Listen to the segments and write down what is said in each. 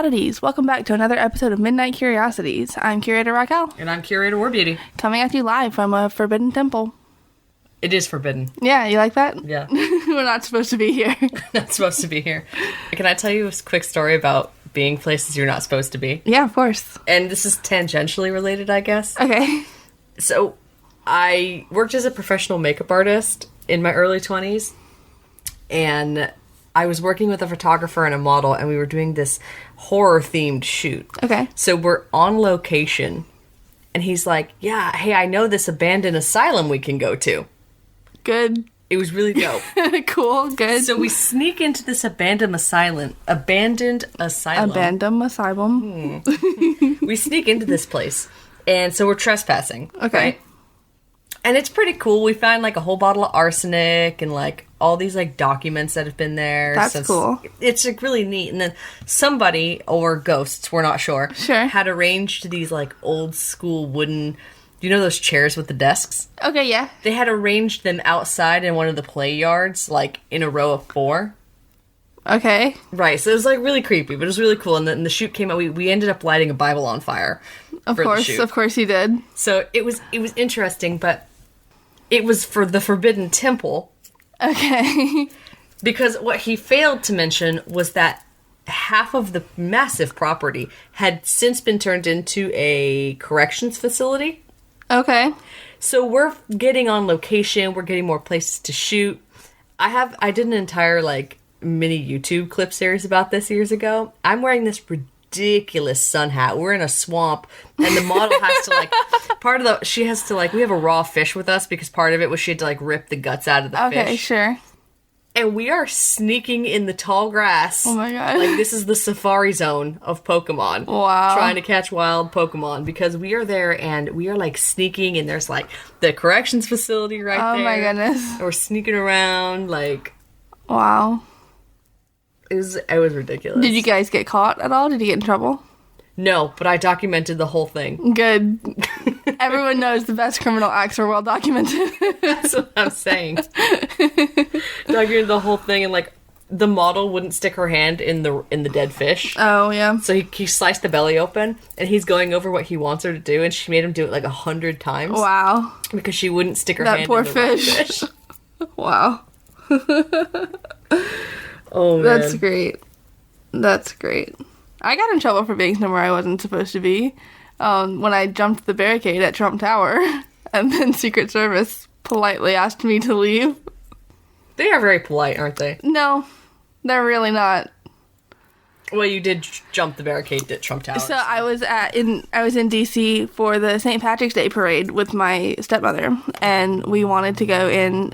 Oddities. Welcome back to another episode of Midnight Curiosities. I'm Curator Raquel. And I'm Curator Warbeauty. Coming at you live from a forbidden temple. It is forbidden. Yeah, you like that? Yeah. We're not supposed to be here. Not supposed to be here. Can I tell you a quick story about being places you're not supposed to be? Yeah, of course. And this is tangentially related, I guess. Okay. So, I worked as a professional makeup artist in my early 20s. And I was working with a photographer and a model, and we were doing this horror-themed shoot. Okay. So we're on location, and he's like, yeah, hey, I know this abandoned asylum we can go to. Good. It was really dope. Cool, good. So we sneak into this abandoned asylum. Abandoned asylum. We sneak into this place, and so we're trespassing. Okay. Right? And it's pretty cool. We find, like, a whole bottle of arsenic and, like, all these, like, documents that have been there. That's cool. It's, like, really neat. And then somebody, or ghosts, we're not sure, had arranged these, like, old-school wooden... You know those chairs with the desks? Okay, yeah. They had arranged them outside in one of the play yards, like, in a row of 4. Okay. Right, so it was, like, really creepy, but it was really cool. And then the shoot came out. We ended up lighting a Bible on fire. Of course you did. So it was interesting, but it was for the Forbidden Temple. Okay. Because what he failed to mention was that half of the massive property had since been turned into a corrections facility. Okay. So we're getting on location, we're getting more places to shoot. I did an entire, like, mini YouTube clip series about this years ago. I'm wearing this ridiculous sun hat. We're in a swamp, and the model has to, like, she has to, like, we have a raw fish with us because part of it was she had to, like, rip the guts out of the fish. Okay, sure. And we are sneaking in the tall grass. Oh my god. Like, this is the safari zone of Pokemon. Wow. Trying to catch wild Pokemon. Because we are there and we are, like, sneaking, and there's, like, the corrections facility right there. Oh my goodness. And we're sneaking around, like... Wow. It was ridiculous. Did you guys get caught at all? Did you get in trouble? No, but I documented the whole thing. Good. Everyone knows the best criminal acts are well documented. That's what I'm saying. Documented the whole thing, and, like, the model wouldn't stick her hand in the dead fish. Oh, yeah. So he sliced the belly open, and he's going over what he wants her to do, and she made him do it, like, 100 times. Wow. Because she wouldn't stick her hand in the poor fish. Wow. Oh, man. That's great. That's great. I got in trouble for being somewhere I wasn't supposed to be when I jumped the barricade at Trump Tower, and then Secret Service politely asked me to leave. They are very polite, aren't they? No, they're really not. Well, you did jump the barricade at Trump Tower. So I was in DC for the St. Patrick's Day parade with my stepmother, and we wanted to go in.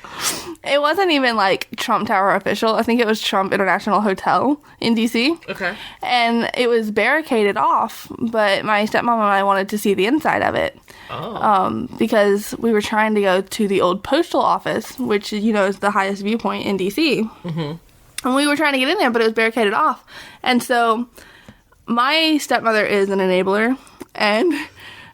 It wasn't even like Trump Tower official. I think it was Trump International Hotel in DC. Okay. And it was barricaded off, but my stepmom and I wanted to see the inside of it. Oh. Because we were trying to go to the old postal office, which, you know, is the highest viewpoint in DC. Mm-hmm. And we were trying to get in there, but it was barricaded off. And so my stepmother is an enabler, and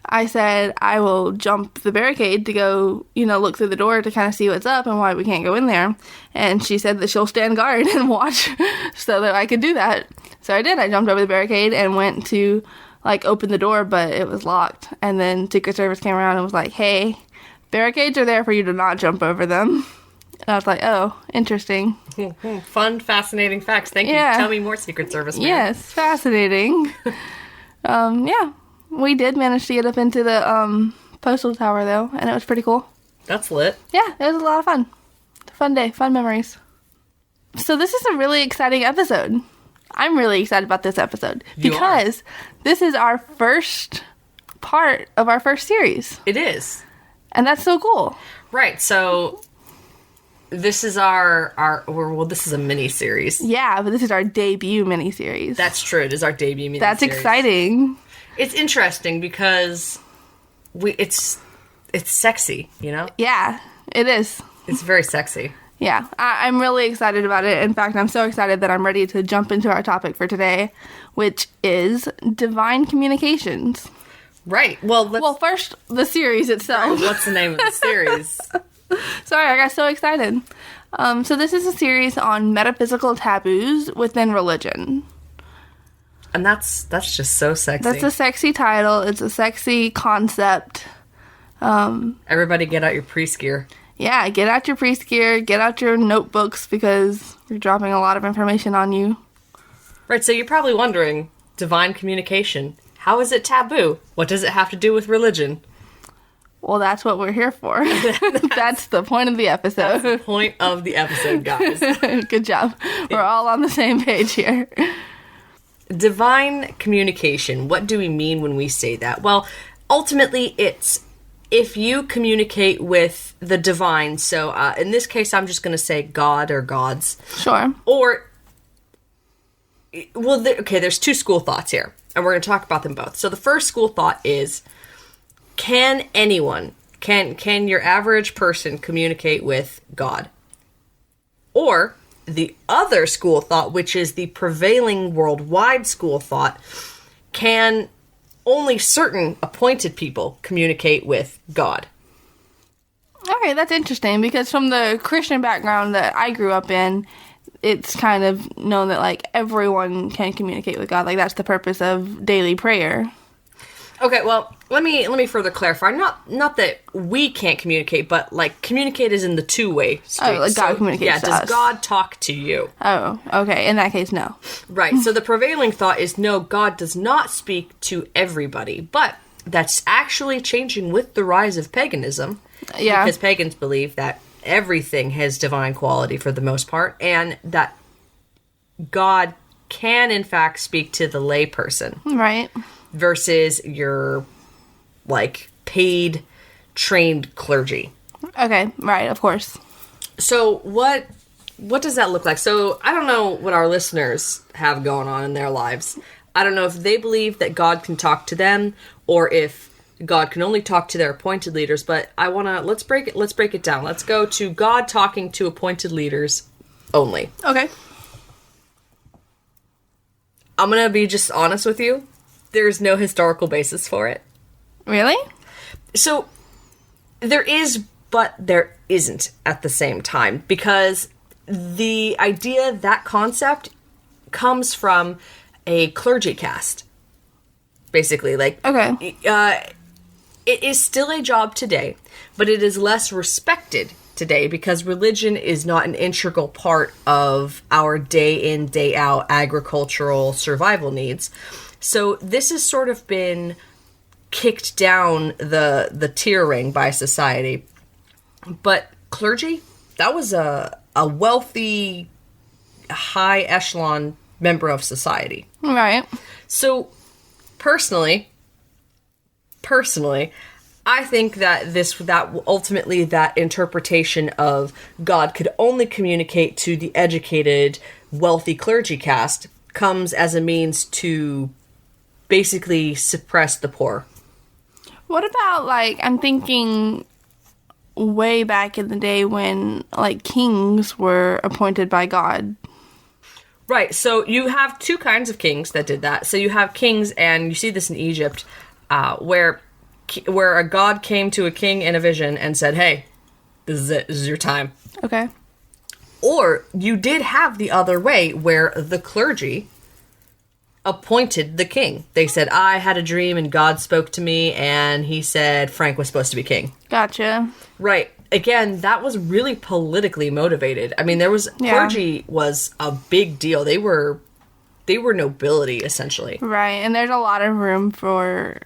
I said I will jump the barricade to go, you know, look through the door to kind of see what's up and why we can't go in there. And she said that she'll stand guard and watch so that I could do that. So I did. I jumped over the barricade and went to, like, open the door, but it was locked. And then Secret Service came around and was like, hey, barricades are there for you to not jump over them. And I was like, oh, interesting. Fun, fascinating facts. Thank you. Tell me more, Secret Service man. Yes, fascinating. Yeah, we did manage to get up into the postal tower, though, and it was pretty cool. That's lit. Yeah, it was a lot of fun. Fun day, fun memories. So this is a really exciting episode. I'm really excited about this episode. Because this is our first part of our first series. It is. And that's so cool. Right, so... This is this is a mini-series. Yeah, but this is our debut mini-series. That's true. It is our debut mini-series. That's exciting. It's interesting because it's sexy, you know? Yeah, it is. It's very sexy. Yeah, I'm really excited about it. In fact, I'm so excited that I'm ready to jump into our topic for today, which is divine communications. Right. Well, first, the series itself. Right. What's the name of the series? Sorry, I got so excited. So this is a series on metaphysical taboos within religion. And that's just so sexy. That's a sexy title. It's a sexy concept. Everybody get out your priest gear. Yeah, get out your priest gear, get out your notebooks, because we're dropping a lot of information on you. Right, so you're probably wondering, divine communication, how is it taboo? What does it have to do with religion? Well, that's what we're here for. That's the point of the episode. That's the point of the episode, guys. Good job. We're all on the same page here. Divine communication, what do we mean when we say that? Well, ultimately, it's if you communicate with the divine, so in this case, I'm just going to say God or gods. Sure. Or, well, there's two school thoughts here, and we're going to talk about them both. So the first school thought is, can anyone, can your average person communicate with God? Or, the other school of thought, which is the prevailing worldwide school of thought, can only certain appointed people communicate with God. Okay, that's interesting, because from the Christian background that I grew up in, it's kind of known that, like, everyone can communicate with God. Like, that's the purpose of daily prayer. Okay, well, let me further clarify. Not that we can't communicate, but, like, communicate is in the two-way street. Oh, like God communicates to us. Yeah, does God talk to you? Oh, okay. In that case, no. Right, so the prevailing thought is, no, God does not speak to everybody. But that's actually changing with the rise of paganism. Yeah. Because pagans believe that everything has divine quality for the most part, and that God can, in fact, speak to the layperson. Right. Versus your, like, paid, trained clergy. Okay, right, of course. So what does that look like? So I don't know what our listeners have going on in their lives. I don't know if they believe that God can talk to them, or if God can only talk to their appointed leaders, but let's break it down. Let's go to God talking to appointed leaders only. Okay. I'm gonna be just honest with you. There's no historical basis for it. Really? So, there is, but there isn't at the same time. Because the idea, that concept, comes from a clergy caste. Basically, like... Okay. It is still a job today, but it is less respected today because religion is not an integral part of our day-in, day-out agricultural survival needs. So this has sort of been kicked down the tier ring by society. But clergy, that was a wealthy, high echelon member of society. Right. So personally, I think that ultimately that interpretation of God could only communicate to the educated, wealthy clergy caste comes as a means to basically suppress the poor. What about, like, I'm thinking way back in the day when, like, kings were appointed by God. Right, so you have two kinds of kings that did that. So you have kings, and you see this in Egypt, where a god came to a king in a vision and said, hey, this is it, this is your time. Okay. Or you did have the other way, where the clergy appointed the king. They said, I had a dream and God spoke to me and he said Frank was supposed to be king. Gotcha. Right. Again, that was really politically motivated. I mean, clergy was a big deal. They were nobility, essentially. Right, and there's a lot of room for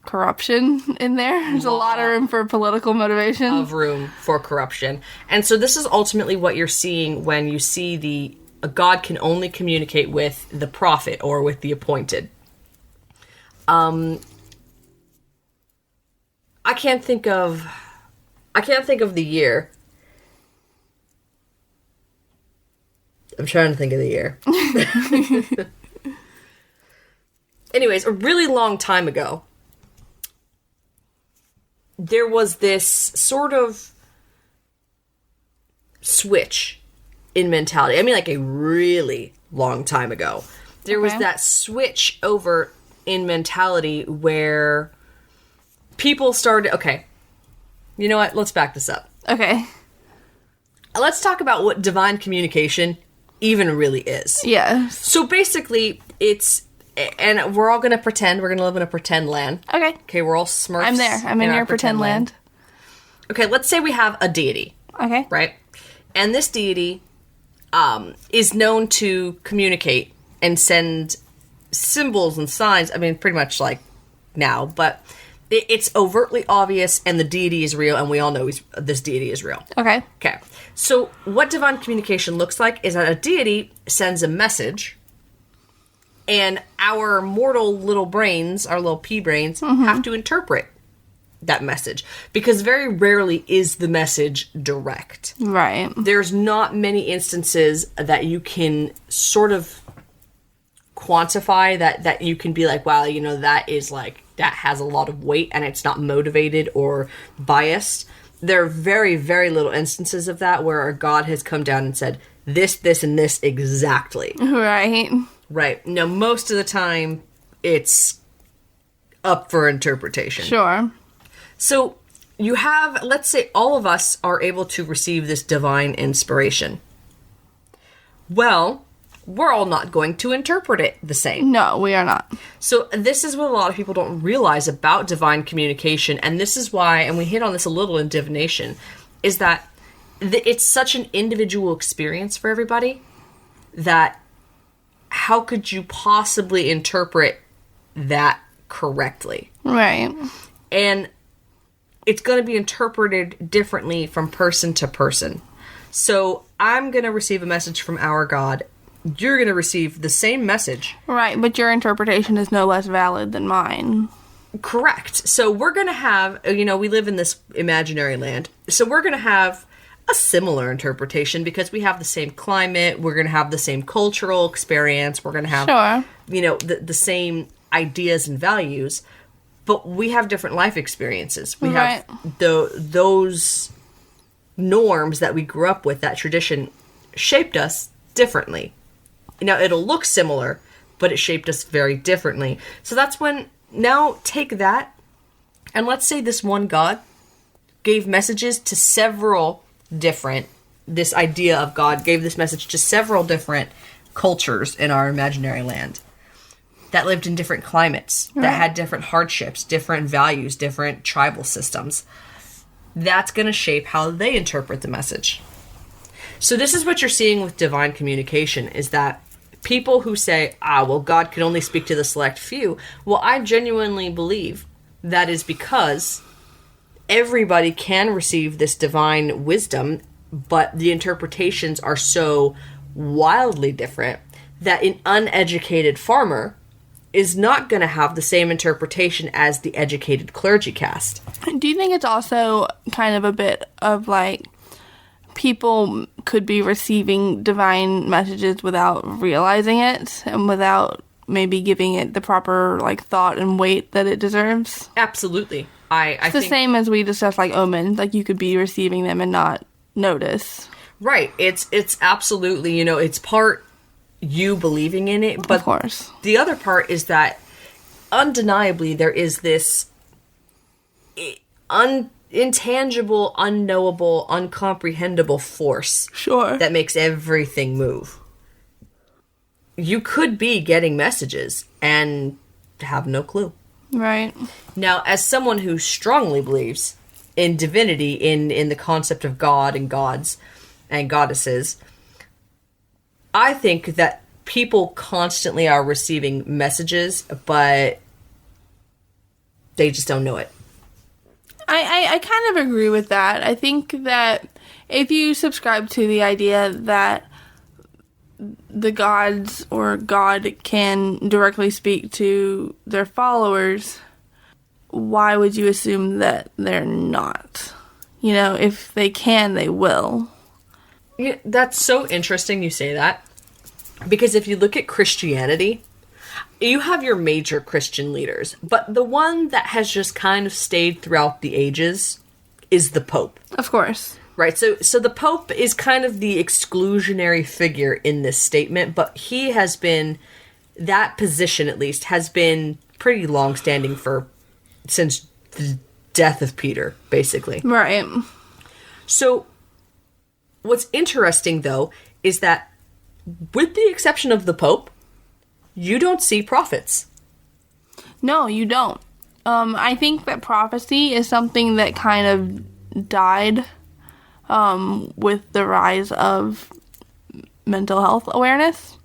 corruption in there. There's a lot of room for political motivation. Of room for corruption. And so this is ultimately what you're seeing when you see a God can only communicate with the prophet or with the appointed. I can't think of the year. I'm trying to think of the year. Anyways, a really long time ago, there was this sort of switch in mentality. I mean, like a really long time ago. There was that switch over in mentality where people started... Okay, you know what? Let's back this up. Okay. Let's talk about what divine communication even really is. Yeah. So basically, it's And we're all going to pretend. We're going to live in a pretend land. Okay. Okay, we're all Smurfs. I'm there. I'm in your pretend land. Okay, let's say we have a deity. Okay. Right? And this deity is known to communicate and send symbols and signs. I mean, pretty much like now, but it's overtly obvious, and the deity is real, and we all know this deity is real. Okay. Okay. So what divine communication looks like is that a deity sends a message, and our mortal little brains, our little pea brains, have to interpret that message, because very rarely is the message direct. Right. There's not many instances that you can sort of quantify that you can be like, wow, you know, that has a lot of weight and it's not motivated or biased. There are very, very little instances of that where a god has come down and said this, and this exactly. Right. Right. Now, most of the time, it's up for interpretation. Sure. So, you have, let's say all of us are able to receive this divine inspiration. Well, we're all not going to interpret it the same. No, we are not. So this is what a lot of people don't realize about divine communication, and this is why, and we hit on this a little in divination, is that it's such an individual experience for everybody that how could you possibly interpret that correctly? Right. And it's going to be interpreted differently from person to person. So I'm going to receive a message from our God. You're going to receive the same message. Right, but your interpretation is no less valid than mine. Correct. So we're going to have, you know, we live in this imaginary land. So we're going to have a similar interpretation because we have the same climate. We're going to have the same cultural experience. We're going to have, Sure. you know, the same ideas and values. But we have different life experiences. We Right. have those norms that we grew up with, that tradition shaped us differently. Now, it'll look similar, but it shaped us very differently. So that's when, now take that, and let's say this one God gave messages to several different, this idea of God gave this message to several different cultures in our imaginary land that lived in different climates, that had different hardships, different values, different tribal systems. That's going to shape how they interpret the message. So this is what you're seeing with divine communication, is that people who say, well, God can only speak to the select few. Well, I genuinely believe that is because everybody can receive this divine wisdom, but the interpretations are so wildly different that an uneducated farmer is not going to have the same interpretation as the educated clergy caste. Do you think it's also kind of a bit of like people could be receiving divine messages without realizing it and without maybe giving it the proper like thought and weight that it deserves? Absolutely. I It's the think, same as we discussed like omens. Like you could be receiving them and not notice. right. It's absolutely, you know, it's part you believing in it, but Of course. the other part is that undeniably there is this intangible, unknowable, uncomprehendable force Sure. that makes everything move. You could be getting messages and have no clue. Right. Now, as someone who strongly believes in divinity, in the concept of God and gods and goddesses, I think that people constantly are receiving messages, but they just don't know it. I kind of agree with that. I think that if you subscribe to the idea that the gods or God can directly speak to their followers, why would you assume that they're not? You know, if they can, they will. Yeah, that's so interesting you say that. Because if you look at Christianity, you have your major Christian leaders, but the one that has just kind of stayed throughout the ages is the Pope. Of course. Right, so the Pope is kind of the exclusionary figure in this statement, but he has been, that position at least, has been pretty long-standing since the death of Peter, basically. Right. So, what's interesting, though, is that with the exception of the Pope, you don't see prophets. No, you don't. I think that prophecy is something that kind of died with the rise of mental health awareness,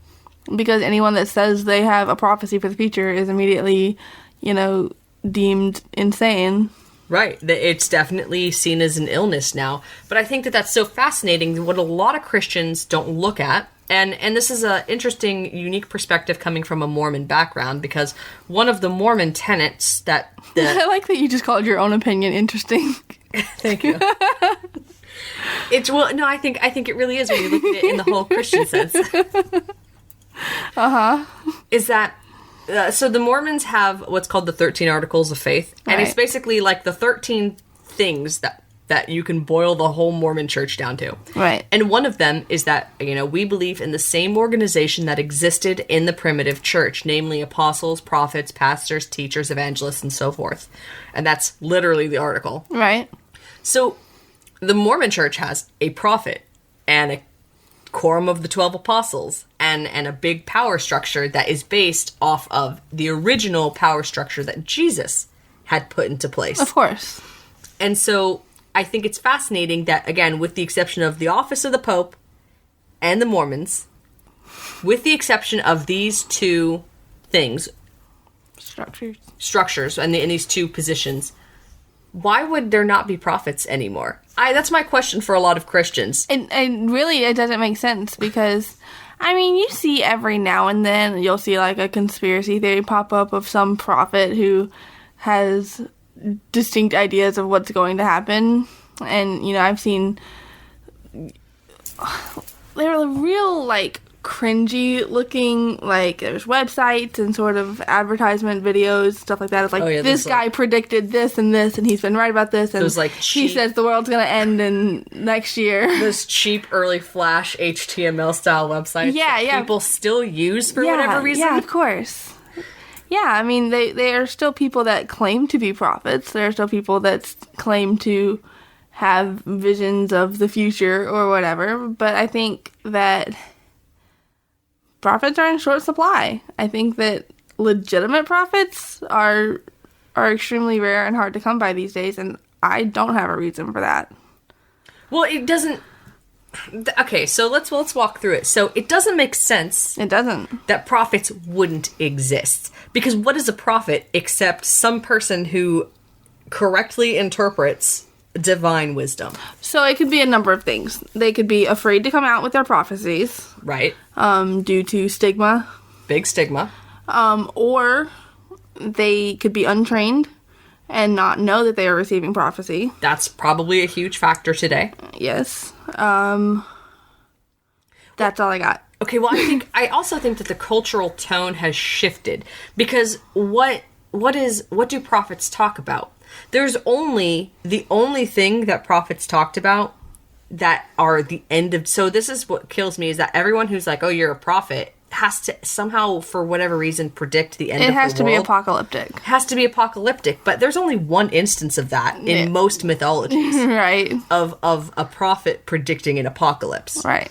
because anyone that says they have a prophecy for the future is immediately, deemed insane. Right. It's definitely seen as an illness now. But I think that that's so fascinating, what a lot of Christians don't look at. And this is an interesting, unique perspective coming from a Mormon background, because one of the Mormon tenets that... I like that you just called your own opinion interesting. Thank you. I think it really is when you look at it in the whole Christian sense. Is that... so the Mormons have what's called the 13 Articles of Faith, and it's basically like the 13 things that you can boil the whole Mormon church down to. Right. And one of them is that, we believe in the same organization that existed in the primitive church, namely apostles, prophets, pastors, teachers, evangelists, and so forth. And that's literally the article. Right. So the Mormon church has a prophet and a quorum of the 12 apostles and a big power structure that is based off of the original power structure that Jesus had put into place. Of course. And so I think it's fascinating that, again, with the exception of the office of the Pope and the Mormons, with the exception of these two things, structures and these two positions, why would there not be prophets anymore? That's my question for a lot of Christians. And really, it doesn't make sense, because, you see every now and then, you'll see like a conspiracy theory pop up of some prophet who has distinct ideas of what's going to happen. And, I've seen... They're real, cringy looking, there's websites and sort of advertisement videos, stuff like that. It's this guy predicted this, and he's been right about this, and he says the world's gonna end in next year. Those cheap early Flash HTML style websites that people still use for whatever reason. Yeah, of course. Yeah, they are still people that claim to be prophets. There are still people that claim to have visions of the future or whatever, but I think that prophets are in short supply. I think that legitimate prophets are extremely rare and hard to come by these days, and I don't have a reason for that. Well, it doesn't... Okay, so let's walk through it. So it doesn't make sense... It doesn't. ...that prophets wouldn't exist. Because what is a prophet except some person who correctly interprets divine wisdom? So it could be a number of things. They could be afraid to come out with their prophecies. Right. Due to stigma. Big stigma. Or they could be untrained and not know that they are receiving prophecy. That's probably a huge factor today. Yes. That's all I got. Okay, well, I also think that the cultural tone has shifted, because what do prophets talk about? There's the only thing that prophets talked about that are the end of... So this is what kills me, is that everyone who's like, oh, you're a prophet, has to somehow, for whatever reason, predict the end of the world. It has to be apocalyptic. It has to be apocalyptic, but there's only one instance of that in most mythologies. Right. Of a prophet predicting an apocalypse. Right.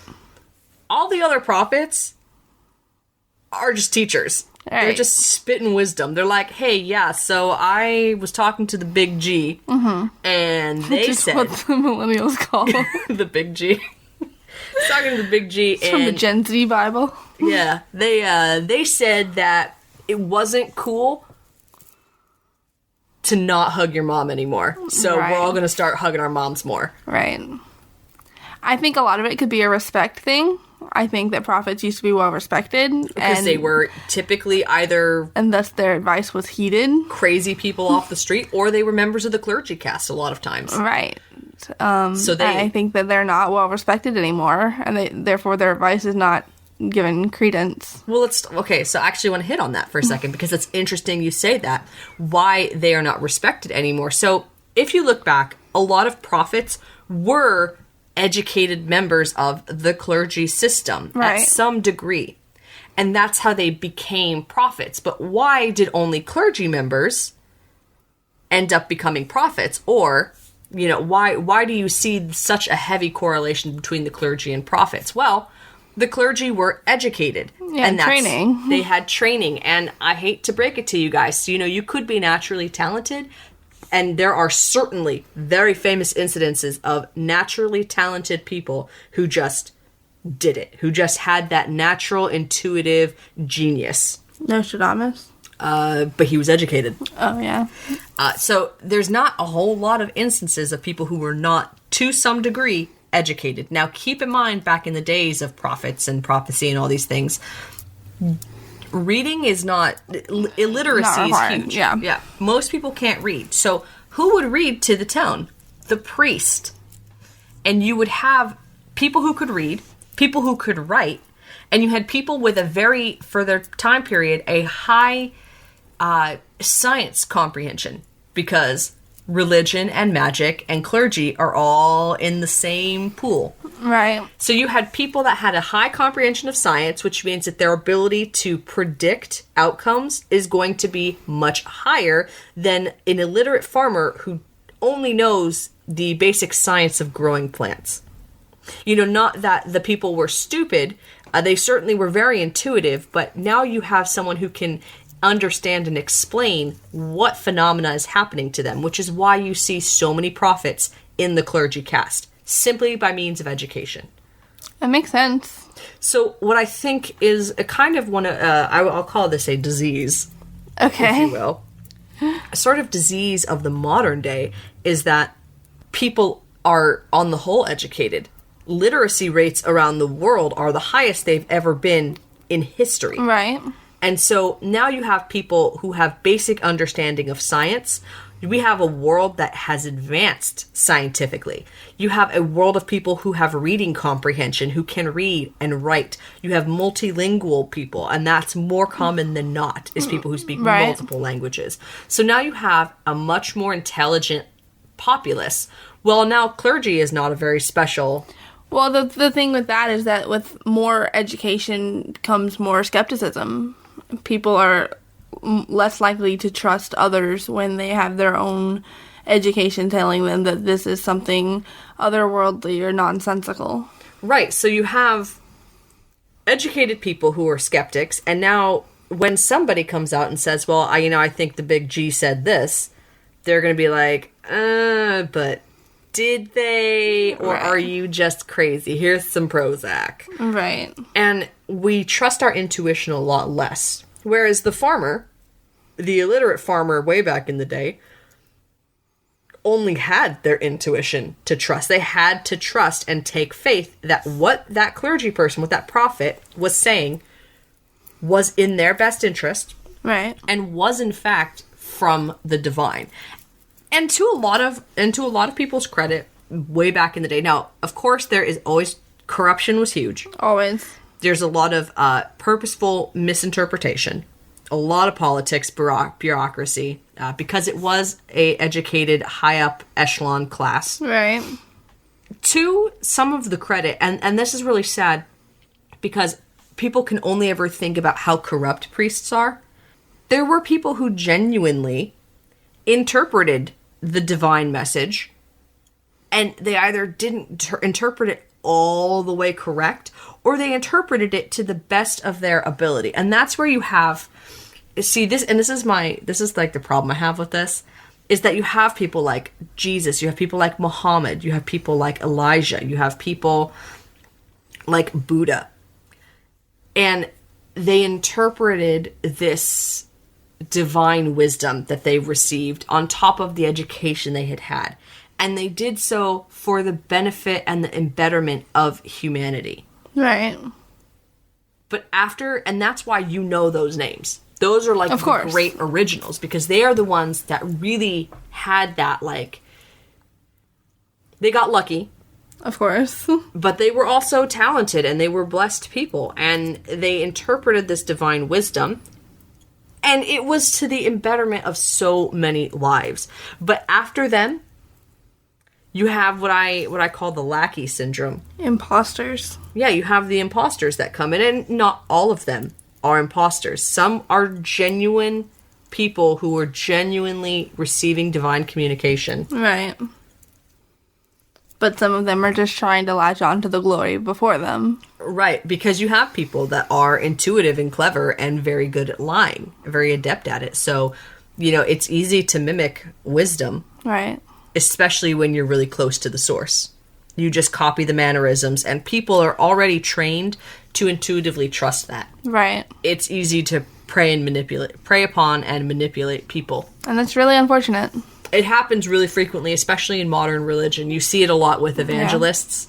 All the other prophets are just teachers. Right. They're just spitting wisdom. They're like, hey, yeah, so I was talking to the Big G, and they said... what the millennials call the Big G. Talking to the Big G, it's from the Gen Z Bible. Yeah, they said that it wasn't cool to not hug your mom anymore. So we're all going to start hugging our moms more. Right. I think a lot of it could be a respect thing. I think that prophets used to be well respected. Because they were typically either... And thus their advice was heeded. Crazy people off the street, or they were members of the clergy caste a lot of times. Right. I think that they're not well respected anymore, and therefore their advice is not given credence. Well, so I actually want to hit on that for a second, because it's interesting you say that, why they are not respected anymore. So if you look back, a lot of prophets were educated members of the clergy system at some degree. And that's how they became prophets. But why did only clergy members end up becoming prophets? Or, why do you see such a heavy correlation between the clergy and prophets? Well, the clergy were educated. Yeah, and training. They had training. And I hate to break it to you guys. So, you could be naturally talented. And there are certainly very famous incidences of naturally talented people who just did it. Who just had that natural, intuitive genius. Nostradamus? But he was educated. Oh, yeah. So there's not a whole lot of instances of people who were not, to some degree, educated. Now, keep in mind, back in the days of prophets and prophecy and all these things, reading is not... Illiteracy is huge. Yeah. Most people can't read. So who would read to the town? The priest. And you would have people who could read, people who could write, and you had people with for their time period, a high science comprehension, because religion and magic and clergy are all in the same pool. Right. So you had people that had a high comprehension of science, which means that their ability to predict outcomes is going to be much higher than an illiterate farmer who only knows the basic science of growing plants. Not that the people were stupid. They certainly were very intuitive, but now you have someone who can understand and explain what phenomena is happening to them, which is why you see so many prophets in the clergy caste, simply by means of education. That makes sense. So what I think is a kind of I'll call this a disease, okay, if you will. A sort of disease of the modern day is that people are, on the whole, educated. Literacy rates around the world are the highest they've ever been in history. Right. And so now you have people who have basic understanding of science. We have a world that has advanced scientifically. You have a world of people who have reading comprehension, who can read and write. You have multilingual people, and that's more common than not, is people who speak multiple languages. So now you have a much more intelligent populace. Well, now clergy is not a very special... Well, the thing with that is that with more education comes more skepticism. People are less likely to trust others when they have their own education telling them that this is something otherworldly or nonsensical. Right. So you have educated people who are skeptics, and now when somebody comes out and says, well, I think the big G said this, they're going to be like, but did they? Or are you just crazy? Here's some Prozac. Right. And we trust our intuition a lot less. Whereas the farmer, the illiterate farmer way back in the day, only had their intuition to trust. They had to trust and take faith that what that clergy person, what that prophet was saying was in their best interest. Right. And was in fact from the divine. And to a lot of people's credit, way back in the day. Now, of course, there is always corruption was huge. Always. There's a lot of purposeful misinterpretation, a lot of politics, bureaucracy, because it was a educated, high up echelon class. Right. To some of the credit, and this is really sad, because people can only ever think about how corrupt priests are. There were people who genuinely interpreted the divine message, and they either didn't interpret it all the way correct, or they interpreted it to the best of their ability. And that's where you have, see this, and this is like the problem I have with this, is that you have people like Jesus, you have people like Muhammad, you have people like Elijah, you have people like Buddha, and they interpreted this divine wisdom that they received on top of the education they had. And they did so for the benefit and the embetterment of humanity. Right. But and that's why you know those names. Those are like the great originals, because they are the ones that really had that, like, they got lucky. Of course. But they were also talented, and they were blessed people, and they interpreted this divine wisdom. And it was to the embetterment of so many lives. But after them, you have what I call the Lackey syndrome. Imposters. Yeah, you have the imposters that come in, and not all of them are imposters. Some are genuine people who are genuinely receiving divine communication. Right. but some of them are just trying to latch on to the glory before them. Right, because you have people that are intuitive and clever and very good at lying, very adept at it. So, it's easy to mimic wisdom. Right. Especially when you're really close to the source. You just copy the mannerisms, and people are already trained to intuitively trust that. Right. It's easy to prey upon and manipulate people. And that's really unfortunate. It happens really frequently, especially in modern religion. You see it a lot with evangelists,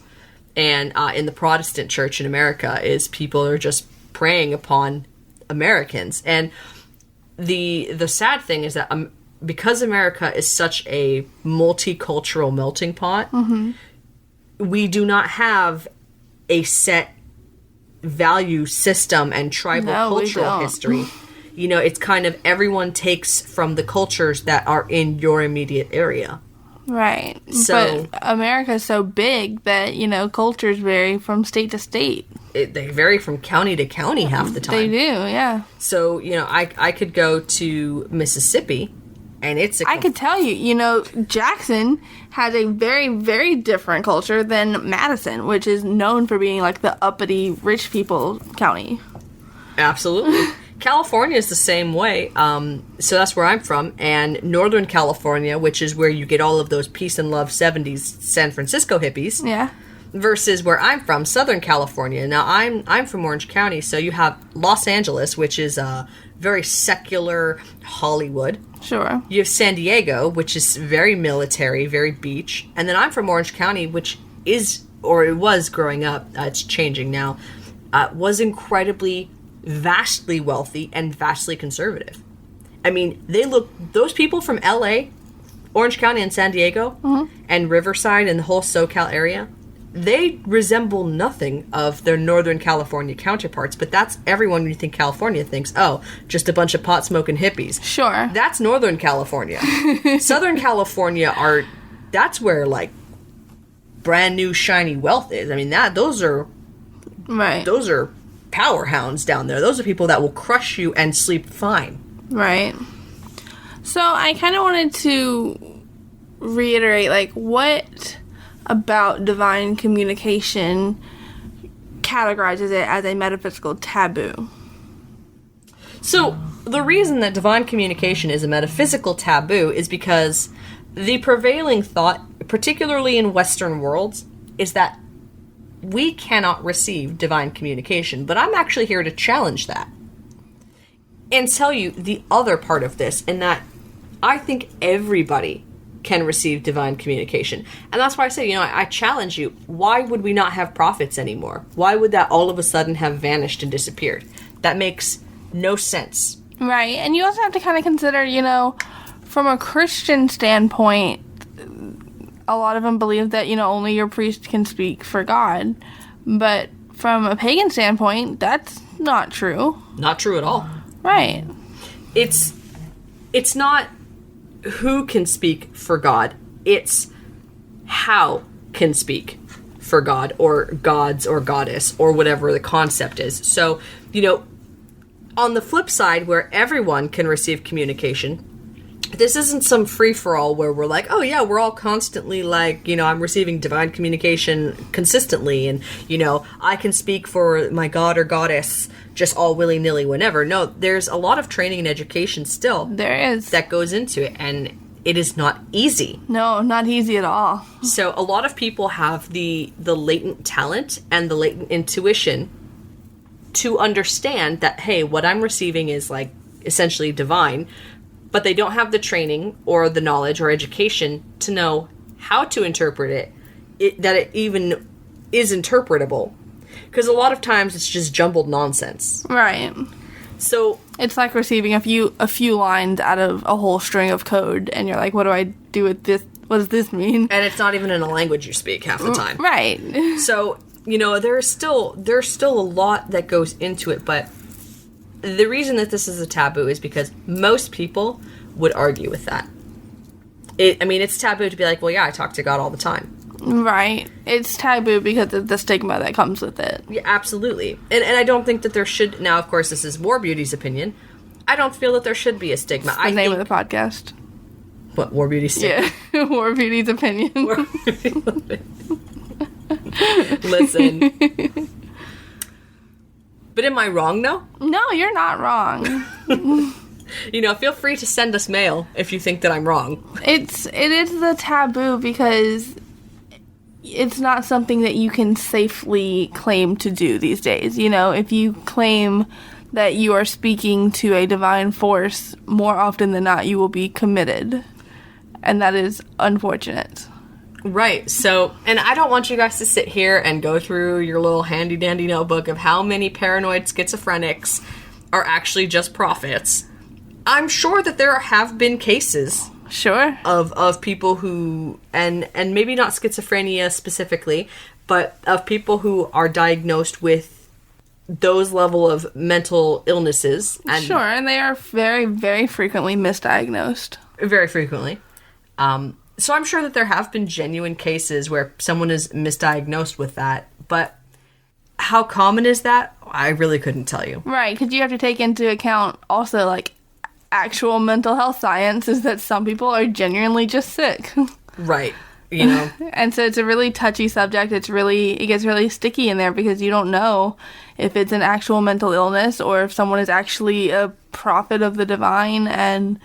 and in the Protestant church in America, is people are just preying upon Americans. And the sad thing is that because America is such a multicultural melting pot, we do not have a set value system and tribal cultural history. It's kind of everyone takes from the cultures that are in your immediate area. Right. So, but America is so big that, cultures vary from state to state. They vary from county to county half the time. They do, yeah. So, I could go to Mississippi, and I could tell you, Jackson has a very, very different culture than Madison, which is known for being like the uppity rich people county. Absolutely. California is the same way. So that's where I'm from. And Northern California, which is where you get all of those peace and love 70s San Francisco hippies. Yeah. Versus where I'm from, Southern California. Now, I'm from Orange County, so you have Los Angeles, which is a very secular Hollywood. Sure. You have San Diego, which is very military, very beach. And then I'm from Orange County, which is, or it was growing up, it's changing now, was incredibly, vastly wealthy and vastly conservative. I mean, those people from LA, Orange County and San Diego, and Riverside and the whole SoCal area, they resemble nothing of their Northern California counterparts, but that's everyone when you think California thinks, oh, just a bunch of pot-smoking hippies. Sure. That's Northern California. Southern California that's where, like, brand new shiny wealth is. I mean, those are power hounds down there. Those are people that will crush you and sleep fine. Right. So I kind of wanted to reiterate, like, what about divine communication categorizes it as a metaphysical taboo? So, the reason that divine communication is a metaphysical taboo is because the prevailing thought, particularly in Western worlds, is that we cannot receive divine communication. But I'm actually here to challenge that and tell you the other part of this, in that I think everybody can receive divine communication. And that's why I say, I challenge you. Why would we not have prophets anymore? Why would that all of a sudden have vanished and disappeared? That makes no sense. Right. And you also have to kind of consider, from a Christian standpoint, a lot of them believe that, only your priest can speak for God. But from a pagan standpoint, that's not true. Not true at all. Right. It's not who can speak for God. It's how can speak for God, or gods, or goddess, or whatever the concept is. So, on the flip side, where everyone can receive communication, this isn't some free-for-all where we're like, oh yeah, we're all constantly like, I'm receiving divine communication consistently, and, I can speak for my god or goddess just all willy-nilly whenever. No, there's a lot of training and education still. There is. That goes into it, and it is not easy. No, not easy at all. So a lot of people have the latent talent and the latent intuition to understand that, hey, what I'm receiving is like essentially divine, but they don't have the training or the knowledge or education to know how to interpret it, that it even is interpretable. Because a lot of times it's just jumbled nonsense. Right. So it's like receiving a few lines out of a whole string of code, and you're like, what do I do with this? What does this mean? And it's not even in a language you speak half the time. Right. So, there's still a lot that goes into it, but the reason that this is a taboo is because most people would argue with that. It's taboo to be like, well, yeah, I talk to God all the time. Right. It's taboo because of the stigma that comes with it. Yeah, absolutely. And I don't think that there should... Now, of course, this is War Beauty's opinion. I don't feel that there should be a stigma. It's the name of the podcast. What, War Beauty's sticker? Yeah, War Beauty's opinion. Listen. But am I wrong, though? No, you're not wrong. Feel free to send us mail if you think that I'm wrong. It is the taboo because it's not something that you can safely claim to do these days. If you claim that you are speaking to a divine force, more often than not, you will be committed. And that is unfortunate. Right. So, and I don't want you guys to sit here and go through your little handy-dandy notebook of how many paranoid schizophrenics are actually just prophets. I'm sure that there have been cases... Sure. Of people who, and maybe not schizophrenia specifically, but of people who are diagnosed with those level of mental illnesses. And sure, and they are very, very frequently misdiagnosed. Very frequently. So I'm sure that there have been genuine cases where someone is misdiagnosed with that, but how common is that? I really couldn't tell you. Right, because you have to take into account also, like, actual mental health science is that some people are genuinely just sick. Right. And so it's a really touchy subject. It gets really sticky in there because you don't know if it's an actual mental illness or if someone is actually a prophet of the divine. And,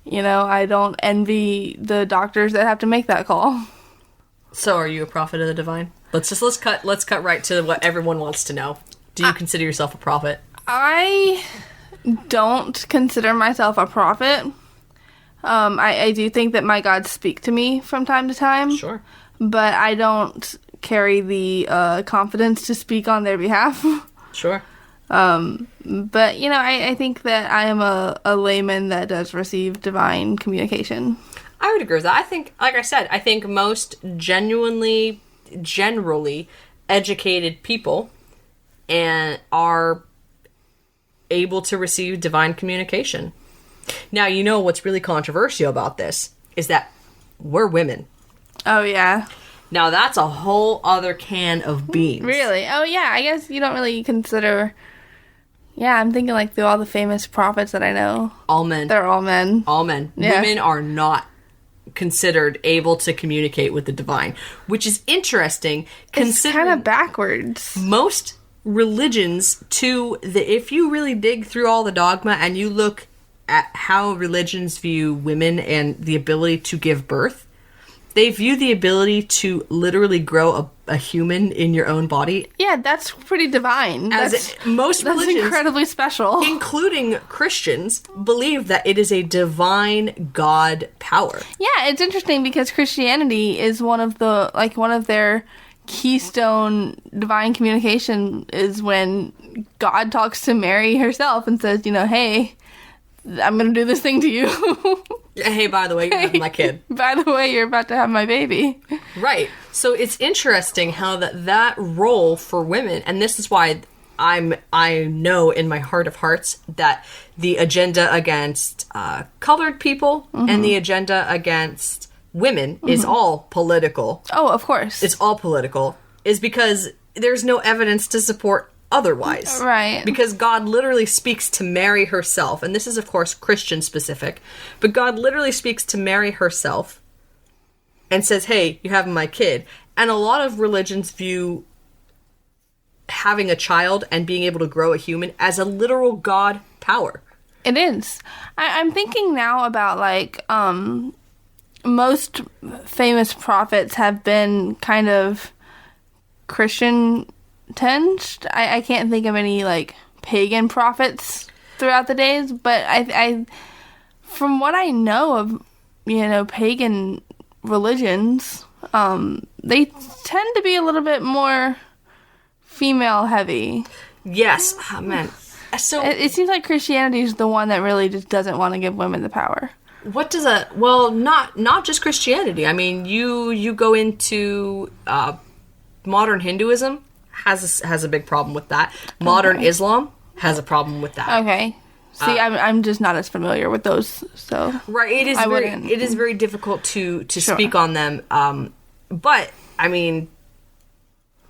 I don't envy the doctors that have to make that call. So are you a prophet of the divine? Let's cut right to what everyone wants to know. Do you consider yourself a prophet? I don't consider myself a prophet. I do think that my gods speak to me from time to time. Sure. But I don't carry the confidence to speak on their behalf. Sure. But, I think that I am a layman that does receive divine communication. I would agree with that. I think, like I said, most generally educated people and are able to receive divine communication. Now, what's really controversial about this is that we're women. Oh, yeah. Now, that's a whole other can of beans. Really? Oh, yeah. I guess you don't really consider... Yeah, I'm thinking, like, through all the famous prophets that I know. All men. They're all men. All men. Yeah. Women are not considered able to communicate with the divine, which is interesting. It's kind of backwards. Most religions, if you really dig through all the dogma and you look at how religions view women and the ability to give birth, they view the ability to literally grow a human in your own body. Yeah, that's pretty divine. Most religions, that's incredibly special. Including Christians, believe that it is a divine God power. Yeah, it's interesting because Christianity is one of their keystone divine communication is when God talks to Mary herself and says, hey, I'm going to do this thing to you. Hey, by the way, you're having my kid. By the way, you're about to have my baby. Right. So it's interesting how that role for women, and this is why I know in my heart of hearts that the agenda against colored people and the agenda against women is all political. Oh, of course. It's all political. Is because there's no evidence to support otherwise. Right. Because God literally speaks to Mary herself, and this is, of course, Christian specific, but God literally speaks to Mary herself and says, hey, you're having my kid. And a lot of religions view having a child and being able to grow a human as a literal God power. It is. I'm thinking now about, like, most famous prophets have been kind of Christian tinged. I can't think of any, like, pagan prophets throughout the days, but I from what I know of, pagan religions, they tend to be a little bit more female heavy. Yes. Oh, man. So it seems like Christianity is the one that really just doesn't want to give women the power. What does not just Christianity. I mean, you go into modern Hinduism has a big problem with that. Modern Islam has a problem with that. Okay. See, I'm just not as familiar with those, so right. It is very difficult to Sure. speak on them. But I mean,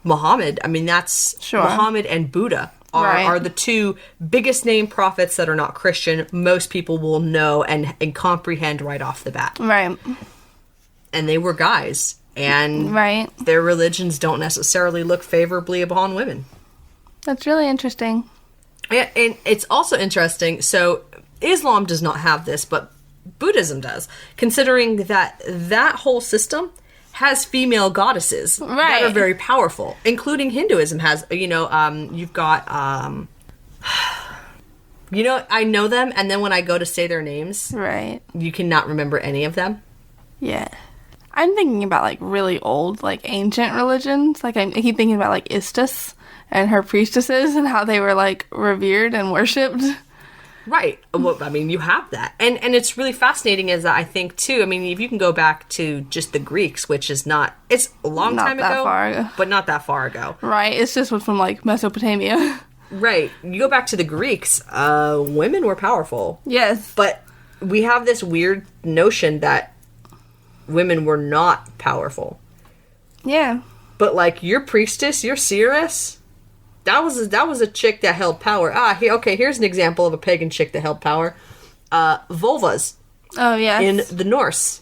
Muhammad. I mean, that's Sure. Muhammad and Buddha are the two biggest name prophets that are not Christian. Most people will know and comprehend right off the bat. Right. And they were guys. And right. their religions don't necessarily look favorably upon women. That's really interesting. Yeah, and it's also interesting. So Islam does not have this, but Buddhism does. Considering that whole system has female goddesses that are very powerful, including Hinduism has, you've got, I know them, and then when I go to say their names, right, you cannot remember any of them. Yeah. I'm thinking about, like, really old, like, ancient religions. Like, I keep thinking about, like, Istis and her priestesses and how they were, like, revered and worshipped. Right. Well, I mean, you have that. And it's really fascinating as I think, too. I mean, if you can go back to just the Greeks, which is not... It's a long time ago, far ago, but not that far ago. Right. It's just from, like, Mesopotamia. Right. You go back to the Greeks, women were powerful. Yes. But we have this weird notion that women were not powerful. Yeah. But, like, your priestess, your seeress, that was a chick that held power. Here's an example of a pagan chick that held power. Vulvas. Oh, yes. In the Norse.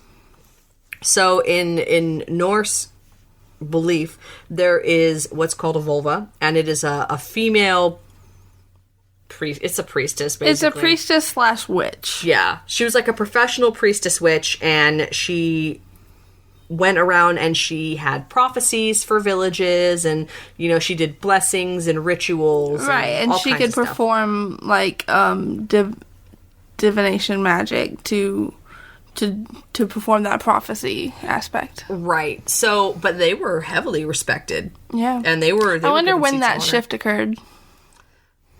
So, in Norse belief, there is what's called a vulva, and it is a female it's a priestess, basically. It's a priestess / witch. Yeah. She was like a professional priestess witch, and she went around and she had prophecies for villages, and, she did blessings and rituals. Right, and she could perform, like, divination magic to perform that prophecy aspect. Right. So, but they were heavily respected. Yeah. And they were... I wonder when that shift occurred.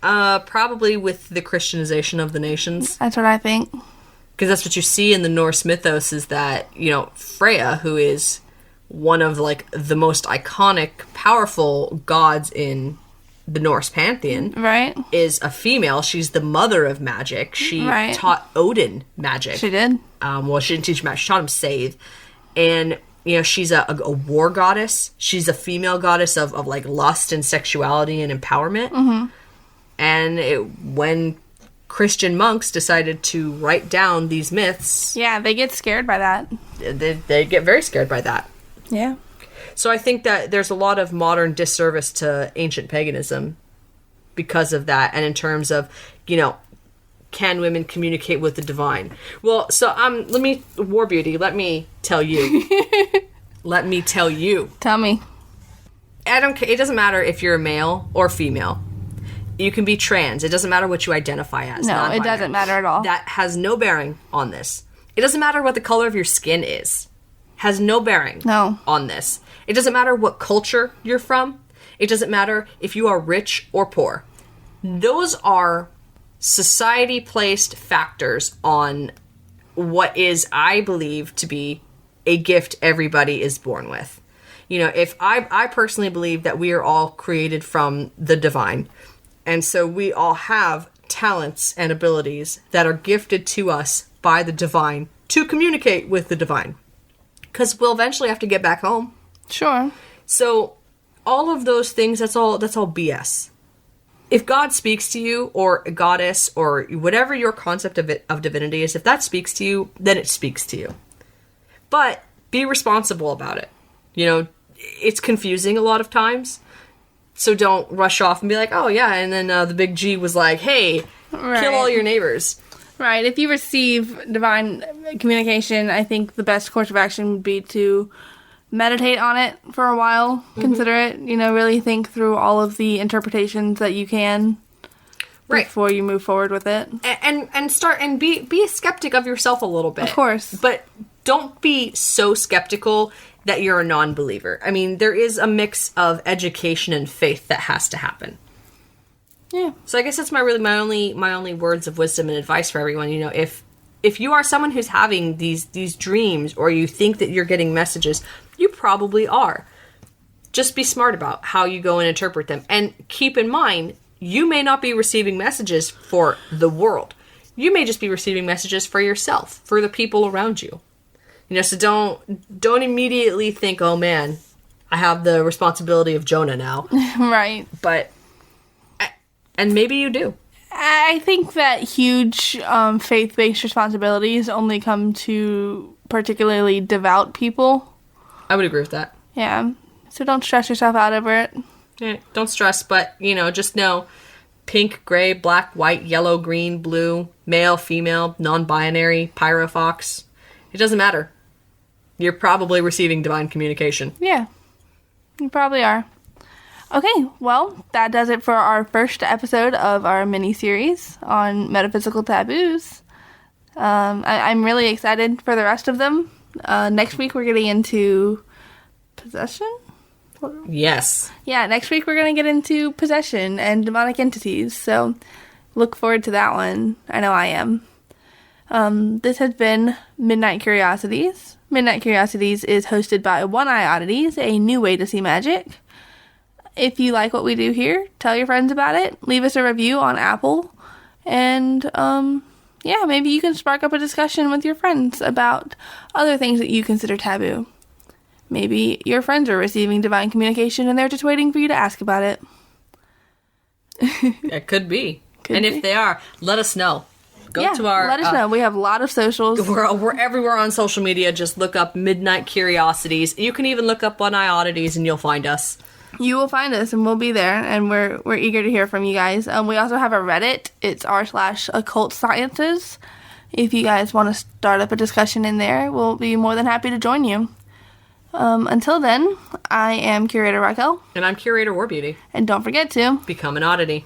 Probably with the Christianization of the nations. That's what I think. Because that's what you see in the Norse mythos is that, Freya, who is one of, like, the most iconic, powerful gods in the Norse pantheon, right, is a female. She's the mother of magic. She taught Odin magic. She did. Well, she didn't teach magic. She taught him scythe. And, she's a war goddess. She's a female goddess of like, lust and sexuality and empowerment. Mm-hmm. And when Christian monks decided to write down these myths... Yeah, they get scared by that. They get very scared by that. Yeah. So I think that there's a lot of modern disservice to ancient paganism because of that, and in terms of, can women communicate with the divine? Well, so War Beauty, let me tell you. Let me tell you. Tell me. I don't care. It doesn't matter if you're a male or female. You can be trans. It doesn't matter what you identify as. No, it doesn't matter at all. That has no bearing on this. It doesn't matter what the color of your skin is. Has no bearing on this. It doesn't matter what culture you're from. It doesn't matter if you are rich or poor. Those are society-placed factors on what is, I believe, to be a gift everybody is born with. If I personally believe that we are all created from the divine. And so we all have talents and abilities that are gifted to us by the divine to communicate with the divine. Because we'll eventually have to get back home. Sure. So all of those things, that's all BS. If God speaks to you, or a goddess, or whatever your concept of divinity is, if that speaks to you, then it speaks to you. But be responsible about it. It's confusing a lot of times. So don't rush off and be like, oh yeah, and then the big G was like, hey, kill all your neighbors. Right. If you receive divine communication, I think the best course of action would be to meditate on it for a while, consider it, really think through all of the interpretations that you can before you move forward with it. And start and be a skeptic of yourself a little bit. Of course. But don't be so skeptical that you're a non-believer. I mean, there is a mix of education and faith that has to happen. Yeah. So I guess that's my only words of wisdom and advice for everyone. If you are someone who's having these dreams, or you think that you're getting messages, you probably are. Just be smart about how you go and interpret them. And keep in mind, you may not be receiving messages for the world. You may just be receiving messages for yourself, for the people around you. So don't immediately think, oh man, I have the responsibility of Jonah now. Right. But And maybe you do. I think that huge faith-based responsibilities only come to particularly devout people. I would agree with that. Yeah. So don't stress yourself out over it. Yeah, don't stress, but, just know pink, gray, black, white, yellow, green, blue, male, female, non-binary, pyrofox. It doesn't matter. You're probably receiving divine communication. Yeah. You probably are. Okay, well, that does it for our first episode of our mini-series on metaphysical taboos. I'm really excited for the rest of them. Next week we're getting into possession? Yes. Yeah, next week we're going to get into possession and demonic entities, so look forward to that one. I know I am. This has been Midnight Curiosities. Midnight Curiosities is hosted by One Eye Oddities, a new way to see magic. If you like what we do here, tell your friends about it. Leave us a review on Apple. And, maybe you can spark up a discussion with your friends about other things that you consider taboo. Maybe your friends are receiving divine communication and they're just waiting for you to ask about it. It could be. If they are, let us know. Go to our... let us know. We have a lot of socials. We're everywhere on social media. Just look up Midnight Curiosities. You can even look up One Eye Oddities and you'll find us. You will find us, and we'll be there, and we're eager to hear from you guys. We also have a Reddit. It's r/occult sciences. If you guys want to start up a discussion in there, we'll be more than happy to join you. Until then, I am Curator Raquel. And I'm Curator Warbeauty. And don't forget to become an oddity.